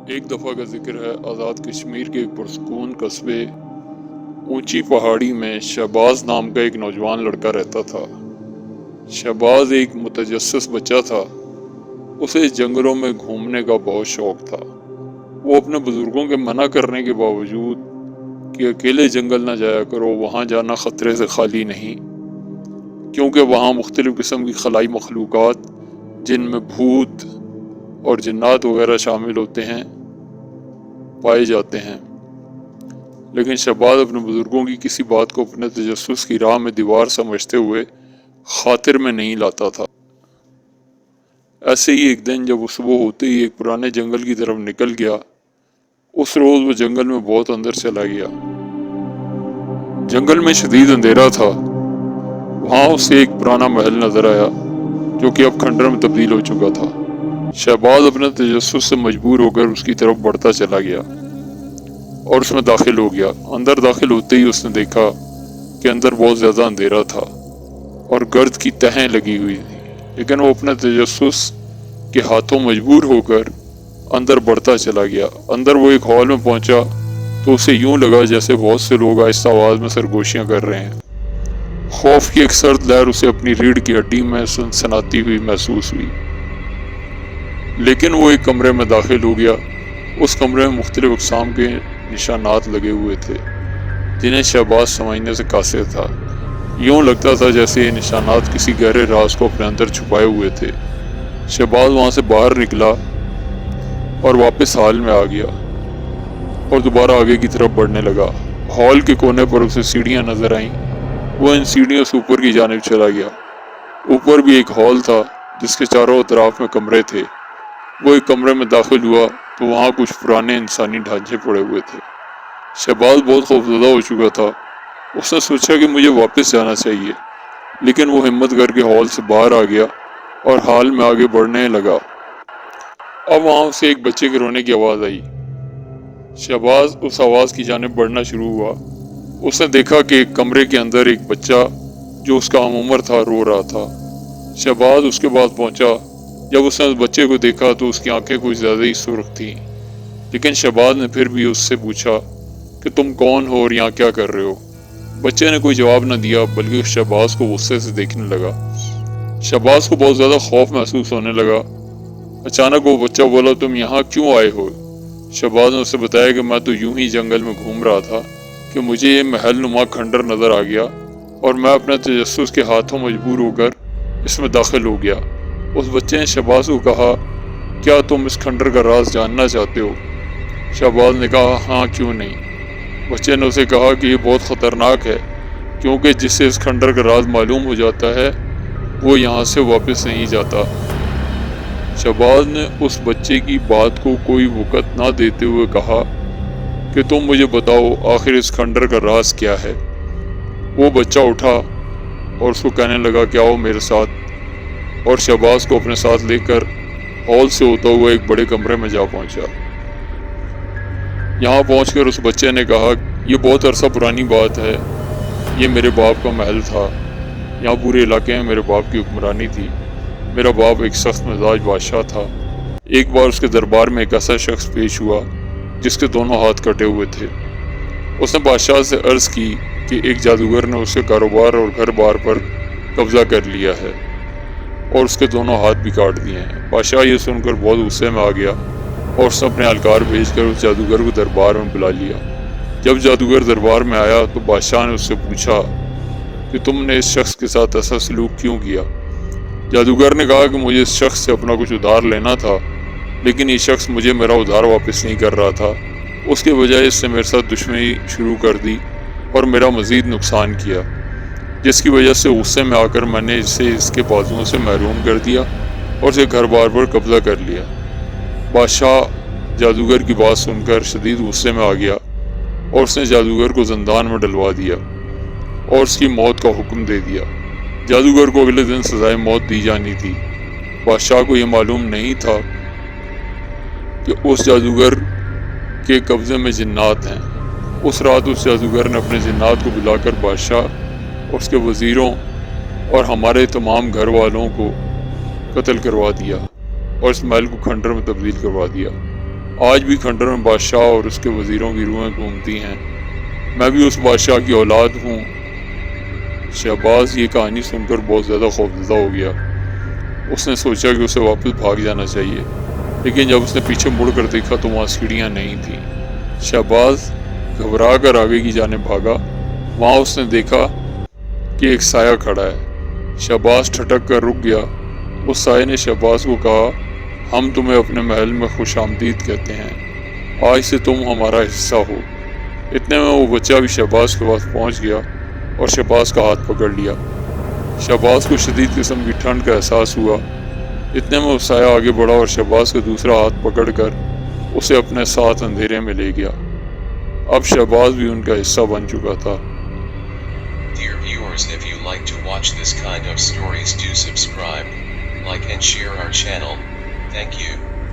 ایک دفعہ کا ذکر ہے آزاد کشمیر کے ایک پرسکون قصبے اونچی پہاڑی میں شہباز نام کا ایک نوجوان لڑکا رہتا تھا۔ شہباز ایک متجسس بچہ تھا۔ اسے جنگلوں میں گھومنے کا بہت شوق تھا۔ وہ اپنے بزرگوں کے منع کرنے کے باوجود کہ اکیلے جنگل نہ جایا کرو، وہاں جانا خطرے سے خالی نہیں، کیونکہ وہاں مختلف قسم کی خلائی مخلوقات جن میں بھوت اور جنات وغیرہ شامل ہوتے ہیں پائے جاتے ہیں۔ لیکن شہباز اپنے بزرگوں کی کسی بات کو اپنے تجسس کی راہ میں دیوار سمجھتے ہوئے خاطر میں نہیں لاتا تھا۔ ایسے ہی ایک دن جب وہ صبح ہوتے ہی ایک پرانے جنگل کی طرف نکل گیا۔ اس روز وہ جنگل میں بہت اندر چلا گیا۔ جنگل میں شدید اندھیرا تھا۔ وہاں اسے ایک پرانا محل نظر آیا جو کہ اب کھنڈر میں تبدیل ہو چکا تھا۔ شہباز اپنے تجسس سے مجبور ہو کر اس کی طرف بڑھتا چلا گیا اور اس میں داخل ہو گیا۔ اندر داخل ہوتے ہی اس نے دیکھا کہ اندر بہت زیادہ اندھیرا تھا اور گرد کی تہیں لگی ہوئی تھی، لیکن وہ اپنے تجسس کے ہاتھوں مجبور ہو کر اندر بڑھتا چلا گیا۔ اندر وہ ایک ہال میں پہنچا تو اسے یوں لگا جیسے بہت سے لوگ آہستہ آواز میں سرگوشیاں کر رہے ہیں۔ خوف کی ایک سرد لہر اسے اپنی ریڑھ کی ہڈی میں سنسناتی ہوئی محسوس ہوئی۔ لیکن وہ ایک کمرے میں داخل ہو گیا۔ اس کمرے میں مختلف اقسام کے نشانات لگے ہوئے تھے جنہیں شہباز سمجھنے سے قاصر تھا۔ یوں لگتا تھا جیسے یہ نشانات کسی گہرے راز کو اپنے اندر چھپائے ہوئے تھے۔ شہباز وہاں سے باہر نکلا اور واپس ہال میں آ گیا اور دوبارہ آگے کی طرف بڑھنے لگا۔ ہال کے کونے پر اسے سیڑھیاں نظر آئیں۔ وہ ان سیڑھیوں سے اوپر کی جانب چلا گیا۔ اوپر بھی ایک ہال تھا جس کے چاروں اطراف میں کمرے تھے۔ وہ ایک کمرے میں داخل ہوا تو وہاں کچھ پرانے انسانی ڈھانچے پڑے ہوئے تھے۔ شہباز بہت خوفزدہ ہو چکا تھا۔ اس نے سوچا کہ مجھے واپس جانا چاہیے، لیکن وہ ہمت کر کے ہال سے باہر آ گیا اور ہال میں آگے بڑھنے لگا۔ اب وہاں اسے ایک بچے کے رونے کی آواز آئی۔ شہباز اس آواز کی جانب بڑھنا شروع ہوا۔ اس نے دیکھا کہ ایک کمرے کے اندر ایک بچہ جو اس کا ہم عمر تھا رو رہا تھا۔ شہباز اس کے بعد پہنچا۔ جب اس نے اس بچے کو دیکھا تو اس کی آنکھیں کچھ زیادہ ہی سرخ تھیں، لیکن شہباز نے پھر بھی اس سے پوچھا کہ تم کون ہو اور یہاں کیا کر رہے ہو؟ بچے نے کوئی جواب نہ دیا بلکہ شہباز کو غصے سے دیکھنے لگا۔ شہباز کو بہت زیادہ خوف محسوس ہونے لگا۔ اچانک وہ بچہ بولا، تم یہاں کیوں آئے ہو؟ شہباز نے اسے بتایا کہ میں تو یوں ہی جنگل میں گھوم رہا تھا کہ مجھے یہ محل نما کھنڈر نظر آ گیا اور میں اپنے تجسس کے ہاتھوں مجبور ہو کر اس میں داخل ہو گیا۔ اس بچے نے شہباز کو کہا، کیا تم اس کھنڈر کا راز جاننا چاہتے ہو؟ شہباز نے کہا، ہاں کیوں نہیں۔ بچے نے اسے کہا کہ یہ بہت خطرناک ہے، کیونکہ جس سے اس کھنڈر کا راز معلوم ہو جاتا ہے وہ یہاں سے واپس نہیں جاتا۔ شہباز نے اس بچے کی بات کو کوئی وقت نہ دیتے ہوئے کہا کہ تم مجھے بتاؤ آخر اس کھنڈر کا راز کیا ہے۔ وہ بچہ اٹھا اور اس کو کہنے لگا کہ آؤ میرے ساتھ، اور شہباز کو اپنے ساتھ لے کر ہال سے ہوتا ہوا ایک بڑے کمرے میں جا پہنچا۔ یہاں پہنچ کر اس بچے نے کہا، یہ بہت عرصہ پرانی بات ہے، یہ میرے باپ کا محل تھا، یہاں پورے علاقے میں میرے باپ کی حکمرانی تھی۔ میرا باپ ایک سخت مزاج بادشاہ تھا۔ ایک بار اس کے دربار میں ایک ایسا شخص پیش ہوا جس کے دونوں ہاتھ کٹے ہوئے تھے۔ اس نے بادشاہ سے عرض کی کہ ایک جادوگر نے اس کے کاروبار اور گھر بار پر قبضہ کر لیا ہے اور اس کے دونوں ہاتھ بھی کاٹ دیے ہیں۔ بادشاہ یہ سن کر بہت غصے میں آ گیا اور اس نے اپنے اہلکار بھیج کر اس جادوگر کو دربار میں بلا لیا۔ جب جادوگر دربار میں آیا تو بادشاہ نے اس سے پوچھا کہ تم نے اس شخص کے ساتھ ایسا سلوک کیوں کیا؟ جادوگر نے کہا کہ مجھے اس شخص سے اپنا کچھ ادھار لینا تھا، لیکن یہ شخص مجھے میرا ادھار واپس نہیں کر رہا تھا۔ اس کے بجائے اس نے میرے ساتھ دشمنی شروع کر دی اور میرا مزید نقصان کیا، جس کی وجہ سے غصے میں آ کر میں نے اسے اس کے بازوؤں سے محروم کر دیا اور اسے گھر بار پر قبضہ کر لیا۔ بادشاہ جادوگر کی بات سن کر شدید غصے میں آ گیا اور اس نے جادوگر کو زندان میں ڈلوا دیا اور اس کی موت کا حکم دے دیا۔ جادوگر کو اگلے دن سزائے موت دی جانی تھی۔ بادشاہ کو یہ معلوم نہیں تھا کہ اس جادوگر کے قبضے میں جنات ہیں۔ اس رات اس جادوگر نے اپنے جنات کو بلا کر بادشاہ اور اس کے وزیروں اور ہمارے تمام گھر والوں کو قتل کروا دیا اور اس محل کو کھنڈر میں تبدیل کروا دیا۔ آج بھی کھنڈر میں بادشاہ اور اس کے وزیروں کی روحیں گھومتی ہیں۔ میں بھی اس بادشاہ کی اولاد ہوں۔ شہباز یہ کہانی سن کر بہت زیادہ خوفزدہ ہو گیا۔ اس نے سوچا کہ اسے واپس بھاگ جانا چاہیے، لیکن جب اس نے پیچھے مڑ کر دیکھا تو وہاں سیڑھیاں نہیں تھیں۔ شہباز گھبرا کر آگے کی جانب بھاگا۔ وہاں اس نے دیکھا کہ ایک سایہ کھڑا ہے۔ شہباز ٹھٹک کر رک گیا۔ اس سائے نے شہباز کو کہا، ہم تمہیں اپنے محل میں خوش آمدید کہتے ہیں، آج سے تم ہمارا حصہ ہو۔ اتنے میں وہ بچہ بھی شہباز کے پاس پہنچ گیا اور شہباز کا ہاتھ پکڑ لیا۔ شہباز کو شدید قسم کی ٹھنڈ کا احساس ہوا۔ اتنے میں وہ سایہ آگے بڑھا اور شہباز کا دوسرا ہاتھ پکڑ کر اسے اپنے ساتھ اندھیرے میں لے گیا۔ اب شہباز بھی ان کا حصہ بن چکا تھا۔ Dear viewers, if you like to watch this kind of stories, do subscribe, like and share our channel. Thank you.